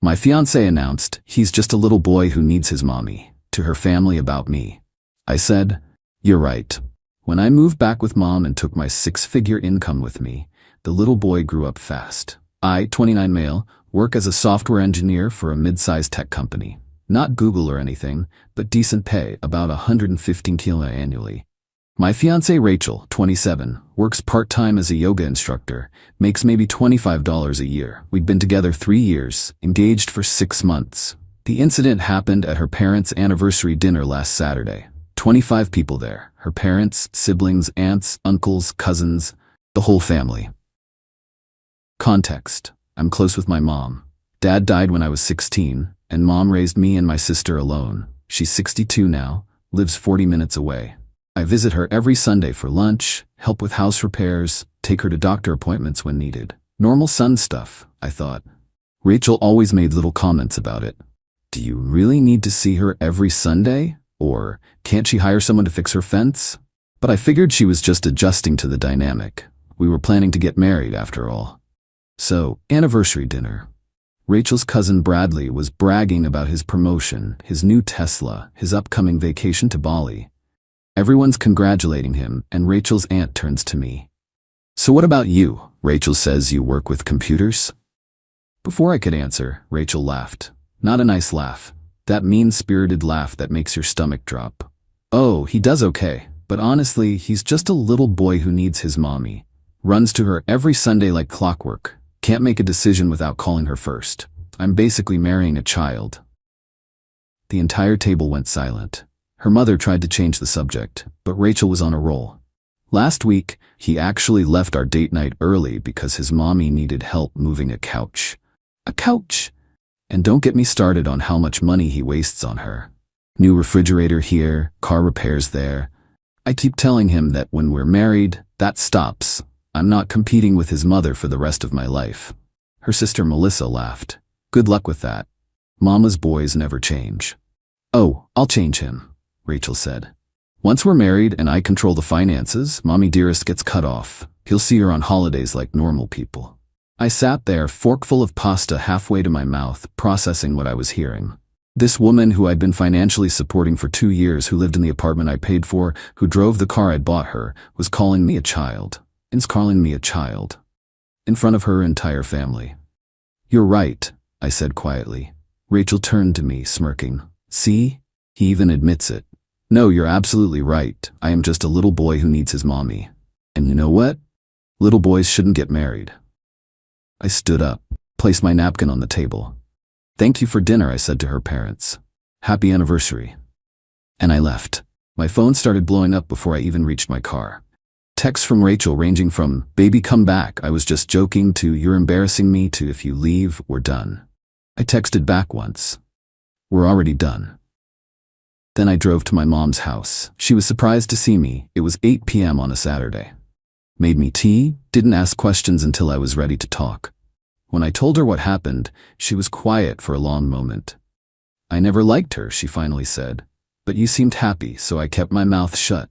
My fiancé announced he's just a little boy who needs his mommy, to her family about me. I said, "You're right." When I moved back with mom and took my six-figure income with me, the little boy grew up fast. I, 29 male, work as a software engineer for a mid-sized tech company. Not Google or anything, but decent pay, about 115 kilo annually. My fiancée Rachel, 27, works part-time as a yoga instructor, makes maybe $25 a year. We'd been together 3 years, engaged for 6 months. The incident happened at her parents' anniversary dinner last Saturday. 25 people there, her parents, siblings, aunts, uncles, cousins, the whole family. Context: I'm close with my mom. Dad died when I was 16, and mom raised me and my sister alone. She's 62 now, lives 40 minutes away. I visit her every Sunday for lunch, help with house repairs, take her to doctor appointments when needed. Normal son stuff, I thought. Rachel always made little comments about it. Do you really need to see her every Sunday? Or can't she hire someone to fix her fence? But I figured she was just adjusting to the dynamic. We were planning to get married after all. So, anniversary dinner. Rachel's cousin Bradley was bragging about his promotion, his new Tesla, his upcoming vacation to Bali. Everyone's congratulating him, and Rachel's aunt turns to me. "So what about you? Rachel says you work with computers?" Before I could answer, Rachel laughed. Not a nice laugh. That mean-spirited laugh that makes your stomach drop. "Oh, he does okay, but honestly, he's just a little boy who needs his mommy. Runs to her every Sunday like clockwork. Can't make a decision without calling her first. I'm basically marrying a child." The entire table went silent. Her mother tried to change the subject, but Rachel was on a roll. "Last week, he actually left our date night early because his mommy needed help moving a couch." A couch? And don't get me started on how much money he wastes on her. New refrigerator here, car repairs there. I keep telling him that when we're married, that stops. I'm not competing with his mother for the rest of my life. Her sister Melissa laughed. "Good luck with that. Mama's boys never change." "Oh, I'll change him," Rachel said. "Once we're married and I control the finances, Mommy Dearest gets cut off. He'll see her on holidays like normal people." I sat there, forkful of pasta halfway to my mouth, processing what I was hearing. This woman who I'd been financially supporting for 2 years, who lived in the apartment I paid for, who drove the car I'd bought her, was calling me a child. In front of her entire family. "You're right," I said quietly. Rachel turned to me, smirking. "See? He even admits it. No, you're absolutely right. I am just a little boy who needs his mommy. And you know what? Little boys shouldn't get married." I stood up, placed my napkin on the table. "Thank you for dinner," I said to her parents. "Happy anniversary." And I left. My phone started blowing up before I even reached my car. Texts from Rachel ranging from, "Baby, come back, I was just joking," to "You're embarrassing me," to "If you leave, we're done." I texted back once. "We're already done." Then I drove to my mom's house. She was surprised to see me. It was 8 p.m. on a Saturday. Made me tea, didn't ask questions until I was ready to talk. When I told her what happened, she was quiet for a long moment. "I never liked her," she finally said, "but you seemed happy, so I kept my mouth shut."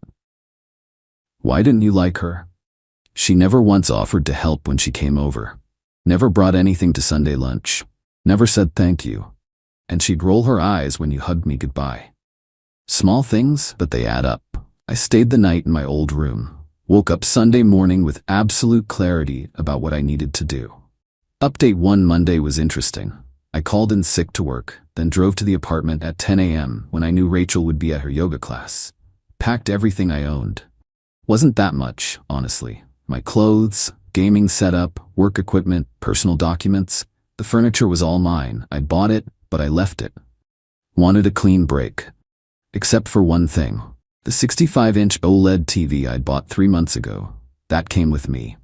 "Why didn't you like her?" "She never once offered to help when she came over. Never brought anything to Sunday lunch. Never said thank you. And she'd roll her eyes when you hugged me goodbye." Small things, but they add up. I stayed the night in my old room. Woke up Sunday morning with absolute clarity about what I needed to do. Update 1: Monday was interesting. I called in sick to work, then drove to the apartment at 10 a.m. when I knew Rachel would be at her yoga class. Packed everything I owned. Wasn't that much, honestly. My clothes, gaming setup, work equipment, personal documents. The furniture was all mine. I'd bought it, but I left it. Wanted a clean break. Except for one thing. The 65-inch OLED TV I'd bought 3 months ago. That came with me.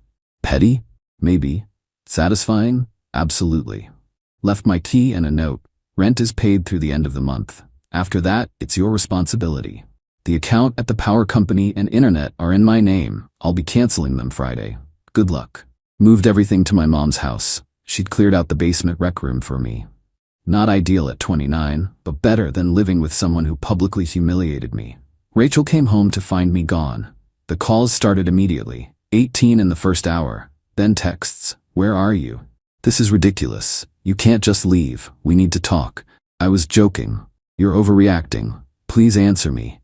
Petty? Maybe. Satisfying? Absolutely. Left my key and a note. "Rent is paid through the end of the month. After that, it's your responsibility. The account at the power company and internet are in my name. I'll be canceling them Friday. Good luck." Moved everything to my mom's house. She'd cleared out the basement rec room for me. Not ideal at 29, but better than living with someone who publicly humiliated me. Rachel came home to find me gone. The calls started immediately, 18 in the first hour. Then texts, "Where are you? This is ridiculous. You can't just leave. We need to talk. I was joking. You're overreacting. Please answer me.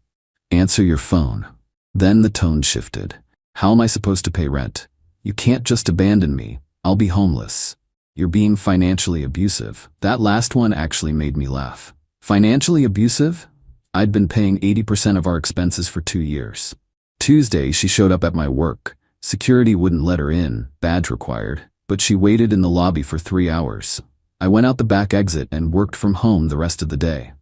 Answer your phone. Then the tone shifted. How am I supposed to pay rent? You can't just abandon me. I'll be homeless. You're being financially abusive. That last one actually made me laugh. Financially abusive? I'd been paying 80% of our expenses for 2 years. Tuesday, she showed up at my work. Security wouldn't let her in, badge required, but she waited in the lobby for 3 hours. I went out the back exit and worked from home the rest of the day.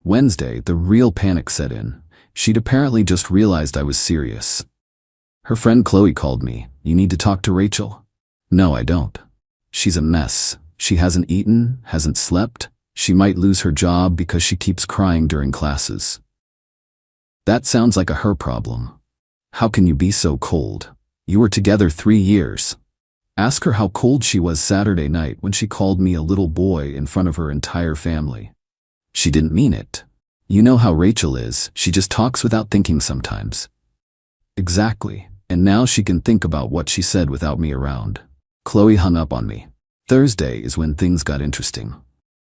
Wednesday, the real panic set in. She'd apparently just realized I was serious. Her friend Chloe called me. You need to talk to Rachel? No, I don't. She's a mess. She hasn't eaten, hasn't slept. She might lose her job because she keeps crying during classes. That sounds like a her problem. How can you be so cold? You were together 3 years. Ask her how cold she was Saturday night when she called me a little boy in front of her entire family. She didn't mean it. You know how Rachel is, she just talks without thinking sometimes. Exactly, and now she can think about what she said without me around. Chloe hung up on me. Thursday is when things got interesting.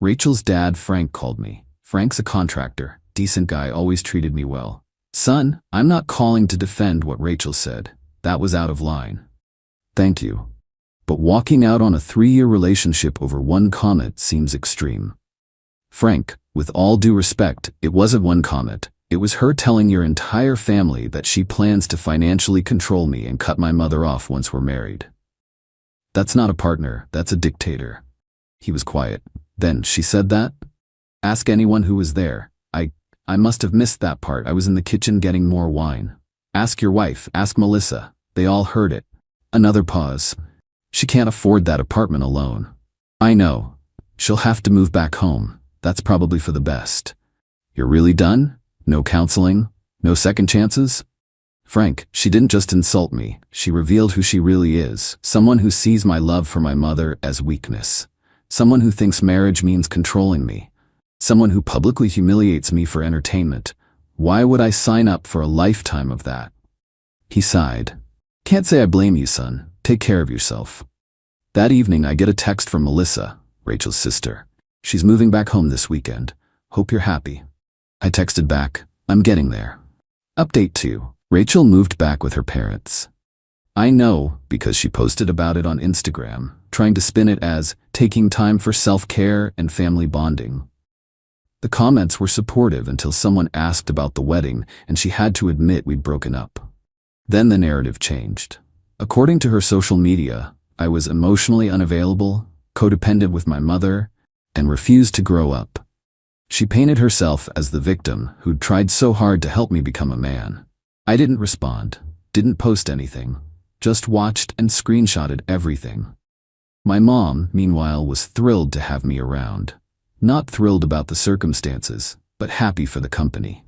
Rachel's dad, Frank, called me. Frank's a contractor, decent guy, always treated me well. Son, I'm not calling to defend what Rachel said. That was out of line. Thank you. But walking out on a 3-year relationship over one comment seems extreme. Frank, with all due respect, it wasn't one comment. It was her telling your entire family that she plans to financially control me and cut my mother off once we're married. That's not a partner, that's a dictator. He was quiet. Then she said that? Ask anyone who was there. I must have missed that part. I was in the kitchen getting more wine. Ask your wife, ask Melissa. They all heard it. Another pause. She can't afford that apartment alone. I know. She'll have to move back home. That's probably for the best. You're really done? No counseling? No second chances? Frank, she didn't just insult me. She revealed who she really is. Someone who sees my love for my mother as weakness. Someone who thinks marriage means controlling me. Someone who publicly humiliates me for entertainment. Why would I sign up for a lifetime of that? He sighed. Can't say I blame you, son. Take care of yourself. That evening, I get a text from Melissa, Rachel's sister. She's moving back home this weekend. Hope you're happy. I texted back, I'm getting there. Update 2. Rachel moved back with her parents. I know because she posted about it on Instagram, trying to spin it as taking time for self-care and family bonding. The comments were supportive until someone asked about the wedding and she had to admit we'd broken up. Then the narrative changed. According to her social media, I was emotionally unavailable, codependent with my mother, and refused to grow up. She painted herself as the victim who'd tried so hard to help me become a man. I didn't respond, didn't post anything, just watched and screenshotted everything. My mom, meanwhile, was thrilled to have me around. Not thrilled about the circumstances, but happy for the company.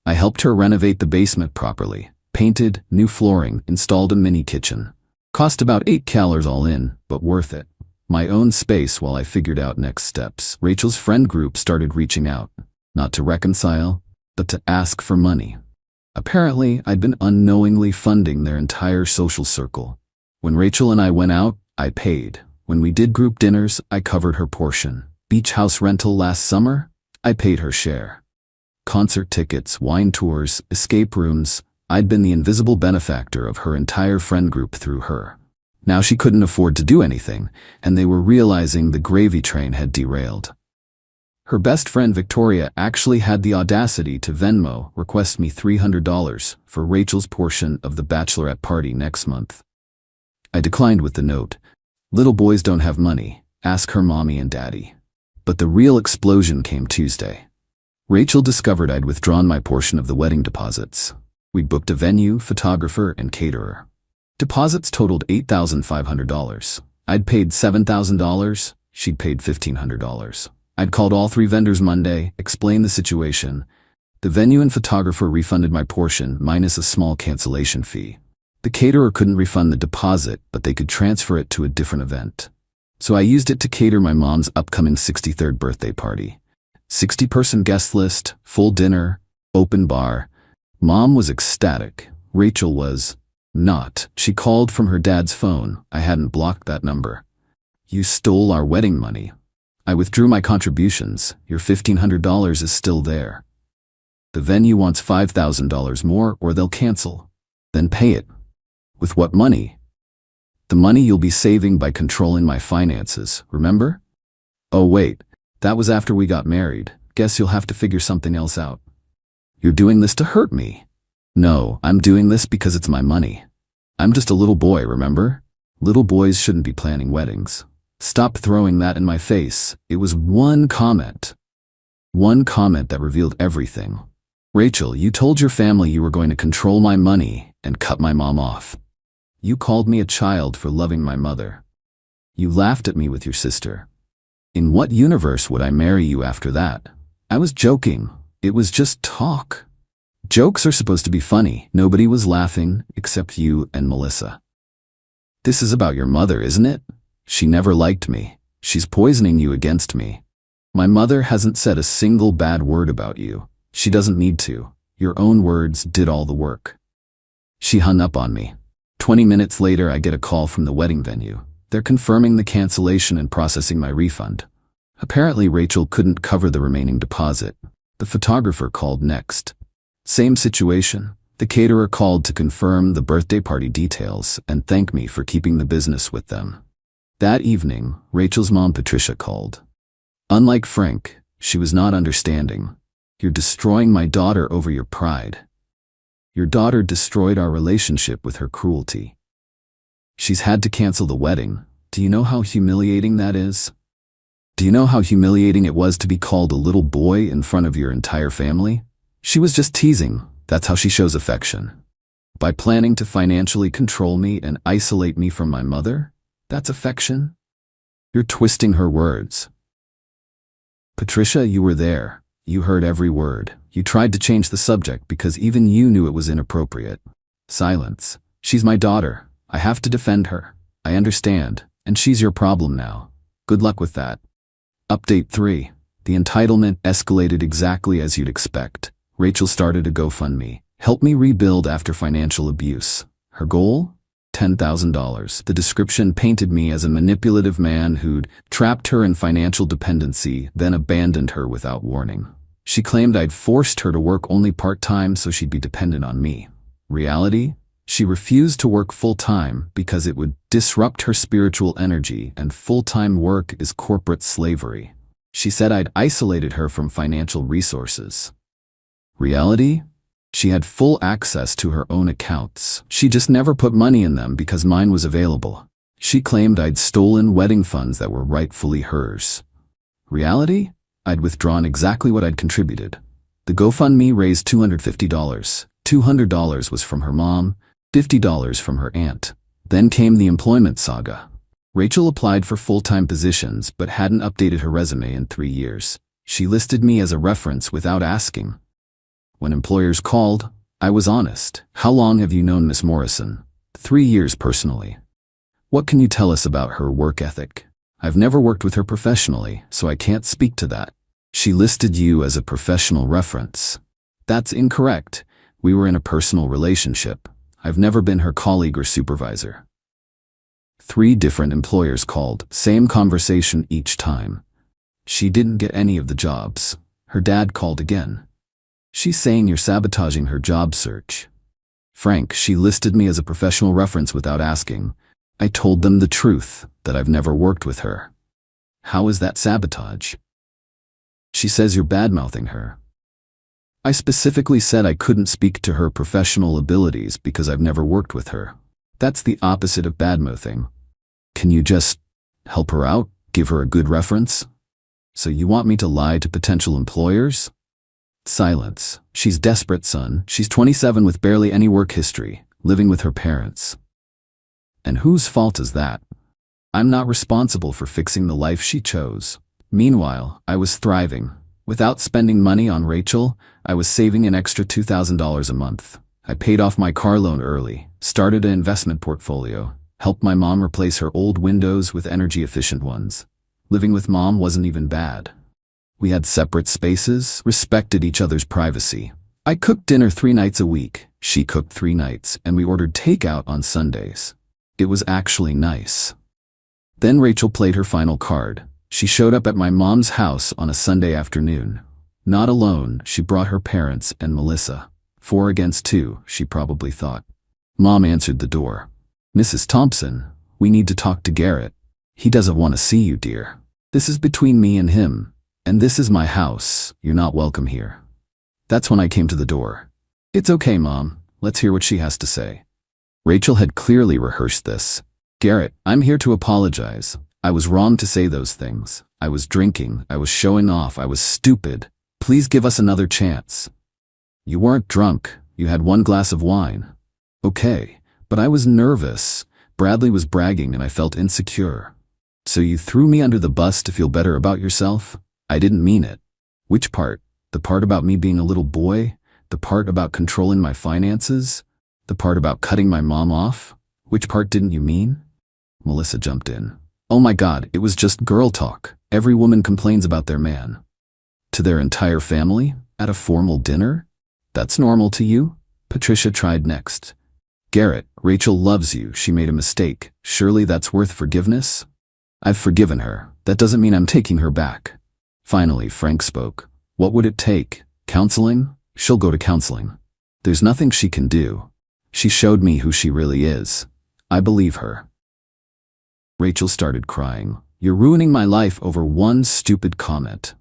I helped her renovate the basement properly, painted, new flooring, installed a mini kitchen. Cost about $8 all in, but worth it. My own space while I figured out next steps. Rachel's friend group started reaching out, not to reconcile, but to ask for money. Apparently, I'd been unknowingly funding their entire social circle. When Rachel and I went out, I paid. When we did group dinners, I covered her portion. Beach house rental last summer, I paid her share. Concert tickets, wine tours, escape rooms, I'd been the invisible benefactor of her entire friend group through her. Now she couldn't afford to do anything, and they were realizing the gravy train had derailed. Her best friend Victoria actually had the audacity to Venmo request me $300 for Rachel's portion of the bachelorette party next month. I declined with the note, "Little boys don't have money, ask her mommy and daddy." But the real explosion came Tuesday. Rachel discovered I'd withdrawn my portion of the wedding deposits. We'd booked a venue, photographer, and caterer. Deposits totaled $8,500. I'd paid $7,000, she'd paid $1,500. I'd called all 3 vendors Monday, explained the situation. The venue and photographer refunded my portion, minus a small cancellation fee. The caterer couldn't refund the deposit, but they could transfer it to a different event. So I used it to cater my mom's upcoming 63rd birthday party. 60-person guest list, full dinner, open bar. Mom was ecstatic. Rachel was not. She called from her dad's phone. I hadn't blocked that number. You stole our wedding money. I withdrew my contributions. Your $1,500 is still there. The venue wants $5,000 more or they'll cancel. Then pay it. With what money? The money you'll be saving by controlling my finances, remember? Oh wait, that was after we got married. Guess you'll have to figure something else out. You're doing this to hurt me. No, I'm doing this because it's my money. I'm just a little boy, remember? Little boys shouldn't be planning weddings. Stop throwing that in my face. It was one comment. One comment that revealed everything. Rachel, you told your family you were going to control my money and cut my mom off. You called me a child for loving my mother. You laughed at me with your sister. In what universe would I marry you after that? I was joking. It was just talk. Jokes are supposed to be funny. Nobody was laughing except you and Melissa. This is about your mother, isn't it? She never liked me. She's poisoning you against me. My mother hasn't said a single bad word about you. She doesn't need to. Your own words did all the work. She hung up on me. 20 minutes later, I get a call from the wedding venue. They're confirming the cancellation and processing my refund. Apparently, Rachel couldn't cover the remaining deposit. The photographer called next. Same situation. The caterer called to confirm the birthday party details and thank me for keeping the business with them. That evening, Rachel's mom Patricia called. Unlike Frank, she was not understanding. You're destroying my daughter over your pride. Your daughter destroyed our relationship with her cruelty. She's had to cancel the wedding. Do you know how humiliating that is? Do you know how humiliating it was to be called a little boy in front of your entire family? She was just teasing. That's how she shows affection. By planning to financially control me and isolate me from my mother? That's affection? You're twisting her words. Patricia, you were there. You heard every word. You tried to change the subject because even you knew it was inappropriate. Silence. She's my daughter. I have to defend her. I understand. And she's your problem now. Good luck with that. Update 3. The entitlement escalated exactly as you'd expect. Rachel started a GoFundMe. Help me rebuild after financial abuse. Her goal? $10,000. The description painted me as a manipulative man who'd trapped her in financial dependency, then abandoned her without warning. She claimed I'd forced her to work only part-time so she'd be dependent on me. Reality? She refused to work full-time because it would disrupt her spiritual energy, and full-time work is corporate slavery. She said I'd isolated her from financial resources. Reality? She had full access to her own accounts. She just never put money in them because mine was available. She claimed I'd stolen wedding funds that were rightfully hers. Reality? I'd withdrawn exactly what I'd contributed. The GoFundMe raised $250. $200 was from her mom, $50 from her aunt. Then came the employment saga. Rachel applied for full-time positions but hadn't updated her resume in 3 years. She listed me as a reference without asking. When employers called, I was honest. How long have you known Miss Morrison? 3 years personally. What can you tell us about her work ethic? I've never worked with her professionally, so I can't speak to that. She listed you as a professional reference. That's incorrect. We were in a personal relationship. I've never been her colleague or supervisor. 3 different employers called, same conversation each time. She didn't get any of the jobs. Her dad called again. She's saying you're sabotaging her job search. Frank, she listed me as a professional reference without asking. I told them the truth, that I've never worked with her. How is that sabotage? She says you're bad-mouthing her. I specifically said I couldn't speak to her professional abilities because I've never worked with her. That's the opposite of bad-mouthing. Can you just help her out? Give her a good reference? So you want me to lie to potential employers? Silence. She's desperate, son. She's 27 with barely any work history, living with her parents. And whose fault is that? I'm not responsible for fixing the life she chose. Meanwhile, I was thriving. Without spending money on Rachel, I was saving an extra $2,000 a month. I paid off my car loan early, started an investment portfolio, helped my mom replace her old windows with energy-efficient ones. Living with mom wasn't even bad. We had separate spaces, respected each other's privacy. I cooked dinner 3 nights a week. She cooked 3 nights, and we ordered takeout on Sundays. It was actually nice. Then Rachel played her final card. She showed up at my mom's house on a Sunday afternoon. Not alone, she brought her parents and Melissa. 4 against 2, she probably thought. Mom answered the door. "Mrs. Thompson, we need to talk to Garrett. He doesn't want to see you, dear. This is between me and him, and this is my house. You're not welcome here." That's when I came to the door. "It's okay, Mom. Let's hear what she has to say." Rachel had clearly rehearsed this. "Garrett, I'm here to apologize. I was wrong to say those things. I was drinking, I was showing off, I was stupid. Please give us another chance." "You weren't drunk. You had 1 glass of wine." "Okay, but I was nervous. Bradley was bragging and I felt insecure." "So you threw me under the bus to feel better about yourself?" "I didn't mean it." "Which part? The part about me being a little boy? The part about controlling my finances? The part about cutting my mom off? Which part didn't you mean?" Melissa jumped in. "Oh my God, it was just girl talk. Every woman complains about their man." "To their entire family? At a formal dinner? That's normal to you?" Patricia tried next. "Garrett, Rachel loves you. She made a mistake. Surely that's worth forgiveness?" "I've forgiven her. That doesn't mean I'm taking her back." Finally, Frank spoke. "What would it take? Counseling? She'll go to counseling. There's nothing she can do. She showed me who she really is. I believe her." Rachel started crying. "You're ruining my life over one stupid comment."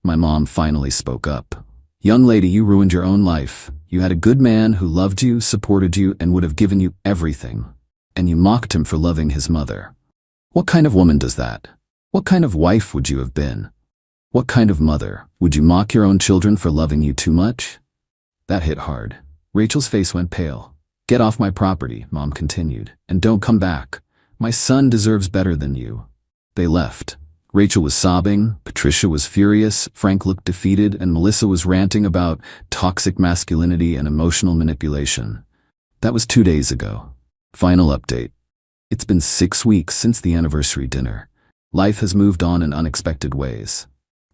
My mom finally spoke up. "Young lady, you ruined your own life. You had a good man who loved you, supported you, and would have given you everything. And you mocked him for loving his mother. What kind of woman does that? What kind of wife would you have been? What kind of mother? Would you mock your own children for loving you too much?" That hit hard. Rachel's face went pale. "Get off my property," Mom continued, "and don't come back. My son deserves better than you." They left. Rachel was sobbing, Patricia was furious, Frank looked defeated, and Melissa was ranting about toxic masculinity and emotional manipulation. That was 2 days ago. Final update. It's been 6 weeks since the anniversary dinner. Life has moved on in unexpected ways.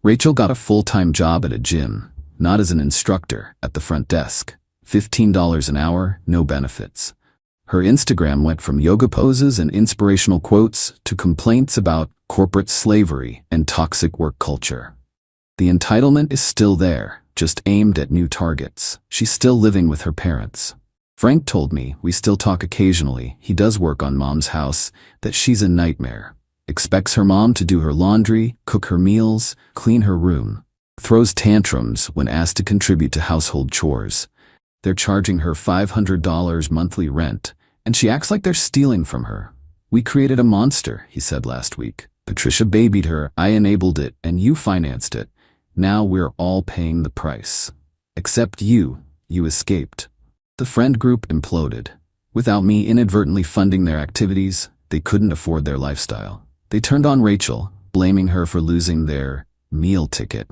Rachel got a full-time job at a gym, not as an instructor, at the front desk. $15 an hour, no benefits. Her Instagram went from yoga poses and inspirational quotes to complaints about corporate slavery and toxic work culture. The entitlement is still there, just aimed at new targets. She's still living with her parents. Frank told me, we still talk occasionally, he does work on Mom's house, that she's a nightmare. Expects her mom to do her laundry, cook her meals, clean her room. Throws tantrums when asked to contribute to household chores. They're charging her $500 monthly rent, and she acts like they're stealing from her. "We created a monster," he said last week. "Patricia babied her, I enabled it, and you financed it. Now we're all paying the price. Except you escaped." The friend group imploded. Without me inadvertently funding their activities, they couldn't afford their lifestyle. They turned on Rachel, blaming her for losing their meal ticket.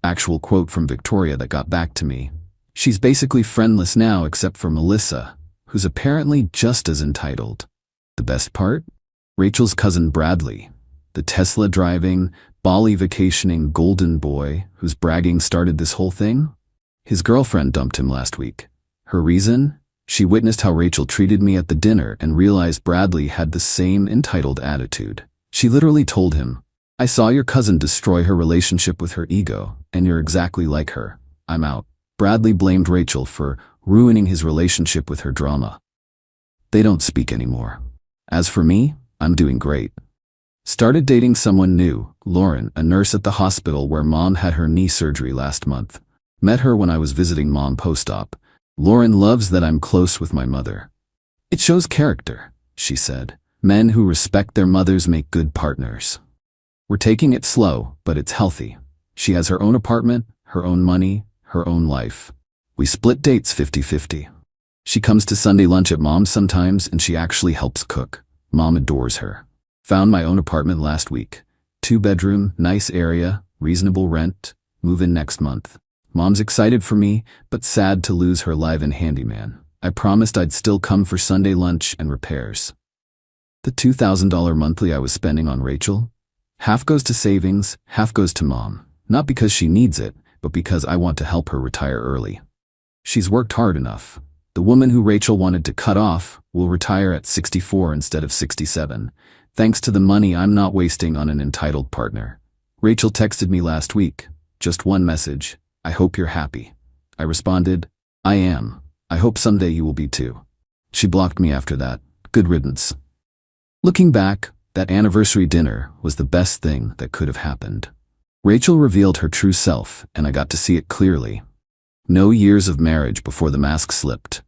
Actual quote from Victoria that got back to me. "She's basically friendless now except for Melissa, who's apparently just as entitled." The best part? Rachel's cousin Bradley, the Tesla-driving, Bali vacationing golden boy whose bragging started this whole thing? His girlfriend dumped him last week. Her reason? She witnessed how Rachel treated me at the dinner and realized Bradley had the same entitled attitude. She literally told him, "I saw your cousin destroy her relationship with her ego, and you're exactly like her. I'm out." Bradley blamed Rachel for ruining his relationship with her drama. They don't speak anymore. As for me, I'm doing great. Started dating someone new, Lauren, a nurse at the hospital where Mom had her knee surgery last month. Met her when I was visiting Mom post-op. Lauren loves that I'm close with my mother. "It shows character," she said. "Men who respect their mothers make good partners." We're taking it slow, but it's healthy. She has her own apartment, her own money, her own life. We split dates 50-50. She comes to Sunday lunch at Mom's sometimes, and she actually helps cook. Mom adores her. Found my own apartment last week. 2-bedroom, nice area, reasonable rent, move in next month. Mom's excited for me, but sad to lose her live-in handyman. I promised I'd still come for Sunday lunch and repairs. The $2,000 monthly I was spending on Rachel, half goes to savings, half goes to Mom. Not because she needs it, but because I want to help her retire early. She's worked hard enough. The woman who Rachel wanted to cut off will retire at 64 instead of 67. Thanks to the money I'm not wasting on an entitled partner. Rachel texted me last week. Just one message. I hope you're happy. I responded, I am. I hope someday you will be too. She blocked me after that. Good riddance. Looking back, that anniversary dinner was the best thing that could have happened. Rachel revealed her true self, and I got to see it clearly. No years of marriage before the mask slipped.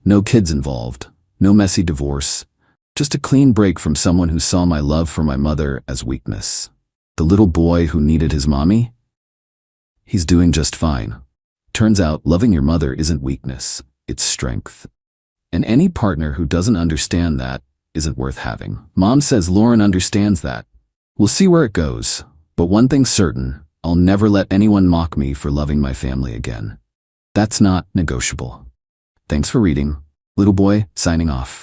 No kids involved. No messy divorce. Just a clean break from someone who saw my love for my mother as weakness. The little boy who needed his mommy? He's doing just fine. Turns out loving your mother isn't weakness, it's strength. And any partner who doesn't understand that isn't worth having. Mom says Lauren understands that. We'll see where it goes, but one thing's certain, I'll never let anyone mock me for loving my family again. That's not negotiable. Thanks for reading. Little Boy, signing off.